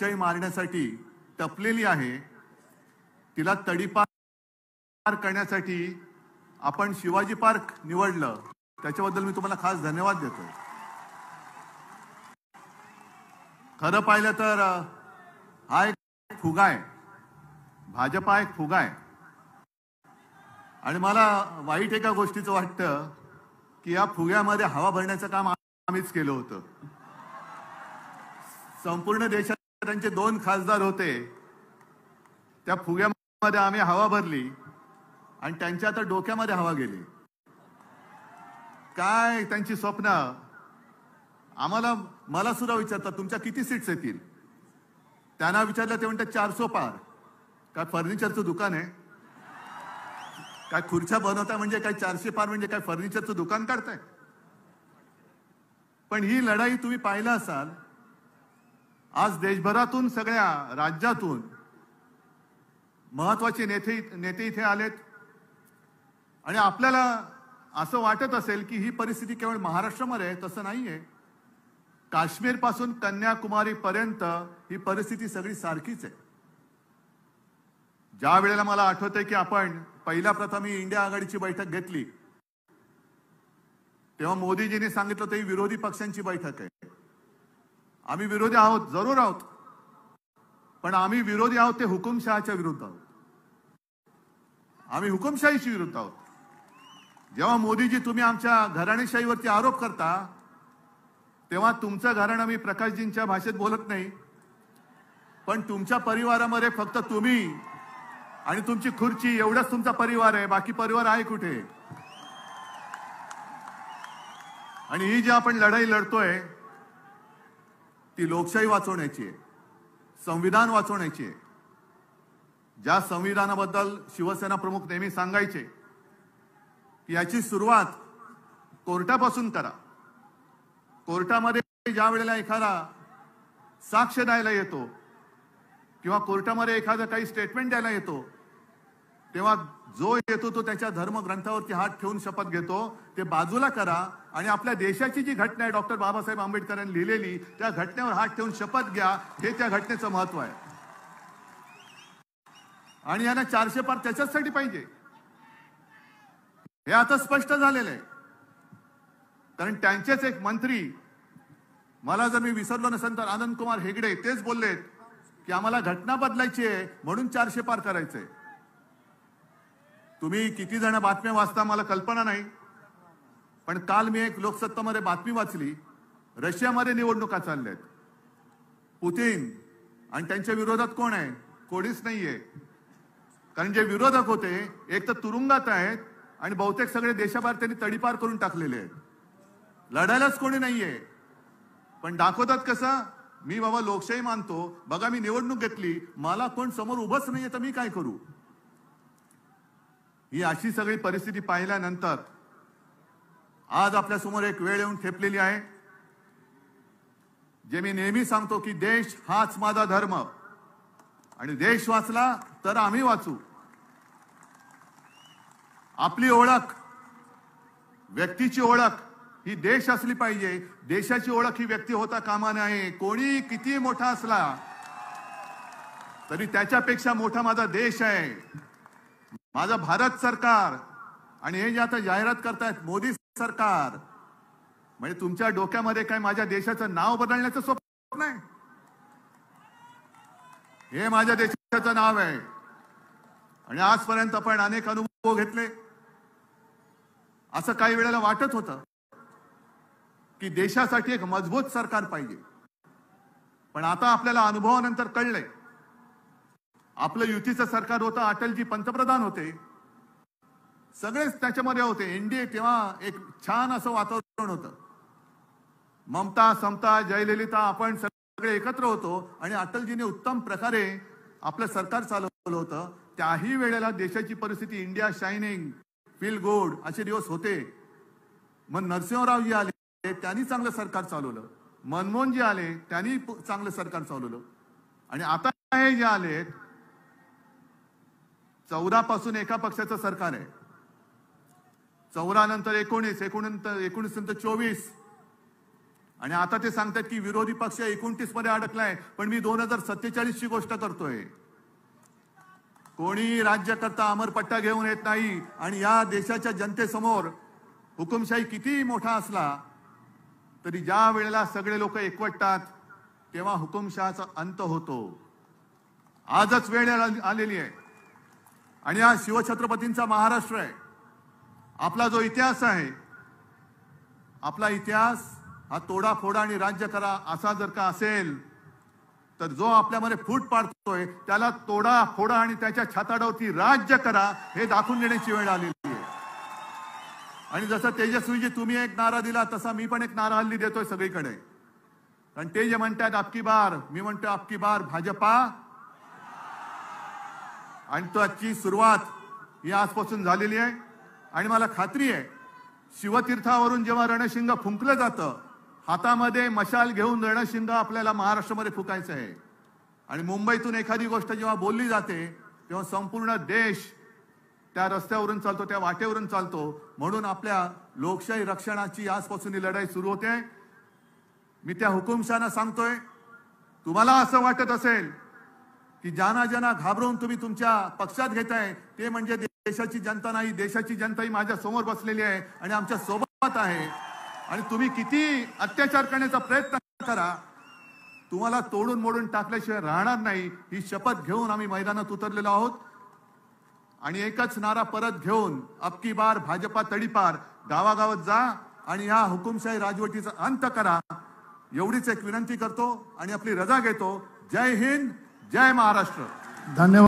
लोकशाही मारण्यासाठी टपलेली आहे, तिला तडीपार करण्यासाठी आपण शिवाजी पार्क निवडलं, त्याच्याबद्दल मी तुम्हाला खास धन्यवाद देतो. खरं पाहिलं तर हा एक फुगा आहे, भाजपा एक फुगा आहे. आणि मला वाईट एका गोष्टीचं वाटतं की या फुग्यामध्ये हवा भरण्याचं काम आम्हीच केलं होतं. संपूर्ण देशात त्यांचे 2 खासदार होते, त्या फुग्यामध्ये आम्ही हवा भरली आणि त्यांच्या आता डोक्यामध्ये हवा गेली. काय त्यांची स्वप्न. मला सुद्धा विचारतात तुमच्या किती सीट्स येतील. त्यांना विचारलं ते म्हणतात 400 पार. काय फर्निचरचं दुकान आहे? काय खुर्च्या बनवताय म्हणजे काय 400 पार म्हणजे काय फर्निचरचं दुकान काढताय? पण ही लढाई तुम्ही पाहिला असाल, आज देशभरातून सगळ्या राज्यातून महत्वाचे नेते इथे आलेत. आणि आपल्याला असं वाटत असेल की ही परिस्थिती केवळ महाराष्ट्रामध्ये आहे, तसं नाहीये. काश्मीर पासून कन्याकुमारी पर्यंत ही परिस्थिती सगळी सारखीच आहे. ज्या वेळेला मला आठवतंय की आपण पहिल्या प्रथम ही इंडिया आघाडीची बैठक घेतली, तेव्हा मोदीजींनी सांगितलं होतं ही विरोधी पक्षांची बैठक आहे. आम्ही विरोधी आहोत, जरूर आहोत, पण आम्ही विरोधी आहोत ते हुकुमशहाच्या विरुद्ध आहोत. आम्ही हुकुमशाहीच्या विरुद्ध आहोत. जेव्हा मोदीजी तुम्ही आमच्या घराणेशाहीवरती आरोप करता, तेव्हा तुमचं घराणं मी प्रकाशजींच्या भाषेत बोलत नाही, पण तुमच्या परिवारामध्ये फक्त तुम्ही आणि तुमची खुर्ची एवढाच तुमचा परिवार आहे, बाकी परिवार आहे कुठे? आणि ही जी आपण लढाई लढतोय ती लोकशाही वाचवण्याची आहे, संविधान वाचवण्याची आहे. ज्या संविधानाबद्दल शिवसेना प्रमुख नेहमी सांगायचे की याची सुरुवात कोर्टापासून करा. कोर्टामध्ये ज्या वेळेला एखादा साक्ष द्यायला येतो किंवा कोर्टामध्ये एखादा काही स्टेटमेंट द्यायला येतो, तेव्हा जो येतो तो त्याच्या धर्मग्रंथावरती हात ठेवून शपथ घेतो. ते बाजूला करा आणि आपल्या देशाची जी घटना आहे डॉक्टर बाबासाहेब आंबेडकरांनी लिहिलेली, त्या घटनेवर हात ठेवून शपथ घ्या. हे त्या घटनेचं महत्व आहे. आणि यांना 400 पार त्याच्यासाठी पाहिजे, हे आता स्पष्ट झालेलं आहे. कारण त्यांचेच एक मंत्री, मला जर मी विसरलो नसेल तर आनंद कुमार हेगडे, तेच बोललेत की आम्हाला घटना बदलायची आहे म्हणून 400 पार करायचंय. तुम्ही किती जण बातम्या वाचता मला कल्पना नाही, पण काल मी एक लोकसत्तामध्ये बातमी वाचली, रशियामध्ये निवडणुका चालल्यात. पुतिन आणि त्यांच्या विरोधात कोण आहे? कोणीच नाहीये. कारण जे विरोधक होते एक तर तुरुंगात आहेत आणि बहुतेक सगळे देशाबाहेर त्यांनी तडीपार करून टाकलेले आहेत. लढायलाच कोणी नाहीये. पण दाखवतात कसं, मी बाबा लोकशाही मानतो, बघा मी निवडणूक घेतली, मला कोण समोर उभंच नाहीये तर मी काय करू? ही अशी सगळी परिस्थिती पाहिल्यानंतर आज आपल्या समोर एक वेळ येऊन ठेपलेली आहे, जे मी नेहमी सांगतो की देश हाच माझा धर्म, आणि देश वाचला तर आम्ही वाचू. आपली ओळख, व्यक्तीची ओळख ही देश असली पाहिजे. देशाची ओळख ही व्यक्ती होता कामा नये. कोणी किती मोठा असला तरी त्याच्यापेक्षा मोठा माझा देश आहे, माझं भारत सरकार. आणि हे जे आता जाहिरात करतायत मोदी सरकार, म्हणजे तुमच्या डोक्यामध्ये काय माझ्या देशाचं नाव बदलण्याचं स्वप्न आहे? हे माझ्या देशाचं नाव आहे. आणि आजपर्यंत आपण अनेक अनुभव घेतले. असं काही वेळेला वाटत होतं की देशासाठी एक मजबूत सरकार पाहिजे, पण आता आपल्याला अनुभवानंतर कळलंय आपलं युतीचं सरकार होतं, अटलजी पंतप्रधान होते, सगळेच त्याच्यामध्ये होते. एनडीए तेव्हा एक छान असं वातावरण होतं. ममता, समता, जयललिता, आपण सगळे एकत्र होतो आणि अटलजीने उत्तम प्रकारे आपलं सरकार चालवलं होतं. त्याही वेळेला देशाची परिस्थिती इंडिया शायनिंग, फील गुड असे दिवस होते. मग नरसिंहरावजी आले, त्यांनी चांगलं सरकार चालवलं. मनमोहनजी आले, त्यांनी चांगलं सरकार चालवलं. आणि आता हे जे आले 14 पासून एका पक्षाचं सरकार आहे, 14 नंतर 19, 19 नंतर 24, आणि आता ते सांगतात की विरोधी पक्ष 29 मध्ये अडकलाय, पण मी 2047 ची गोष्ट करतोय. कोणी राज्यकर्ता अमरपट्टा घेऊन येत नाही. आणि या देशाच्या जनतेसमोर हुकुमशाही किती मोठा असला तरी ज्या वेळेला सगळे लोक एकवटतात तेव्हा हुकुमशहाचा अंत होतो. आजच वेळ आलेली आहे. आणि हा शिवछत्रपतींचा महाराष्ट्र आहे. आपला जो इतिहास आहे, आपला इतिहास हा तोडाफोडा आणि राज्य करा असा जर का असेल तर जो आपल्यामध्ये फूट पाडतोय त्याला तोडा फोडा आणि त्याच्या छाताडावरती राज्य करा हे दाखवून देण्याची वेळ आलेली आहे. आणि जसं तेजस्वीजी तुम्ही एक नारा दिला तसा मी पण एक नारा हल्ली देतोय सगळीकडे. कारण ते जे म्हणतात आपकी बार, मी म्हणतो आपकी बार भाजपा. आणि त्याची सुरुवात ही आजपासून झालेली आहे. आणि मला खात्री आहे शिवतीर्थावरून जेव्हा रणशिंग फुंकलं जातं, हातामध्ये मशाल घेऊन रणशिंग आपल्याला महाराष्ट्रामध्ये फुकायचं आहे. आणि मुंबईतून एखादी गोष्ट जेव्हा बोलली जाते तेव्हा संपूर्ण देश त्या रस्त्यावरून चालतो, त्या वाटेवरून चालतो. म्हणून आपल्या लोकशाही रक्षणाची आजपासून ही लढाई सुरू होते. मी त्या हुकुमशहांना सांगतोय, तुम्हाला असं वाटत असेल की ज्यांना ज्यांना घाबरवून तुम्ही तुमच्या पक्षात घेताय ते म्हणजे देशाची जनता नाही, देशाची जनता ही माझ्या समोर बसलेली आहे आणि आमच्या सोबत आहे. आणि तुम्ही किती अत्याचार करण्याचा प्रयत्न करा, तुम्हाला तोडून मोडून टाकल्याशिवाय राहणार नाही. ही शपथ घेऊन आम्ही मैदानात उतरलेलो आहोत. आणि एकच नारा परत घेऊन अबकी बार भाजपा तडीपार, गावागावात जा आणि ह्या हुकुमशाही राजवटीचा अंत करा, एवढीच एक विनंती करतो आणि आपली रजा घेतो. जय हिंद, जय महाराष्ट्र. धन्यवाद.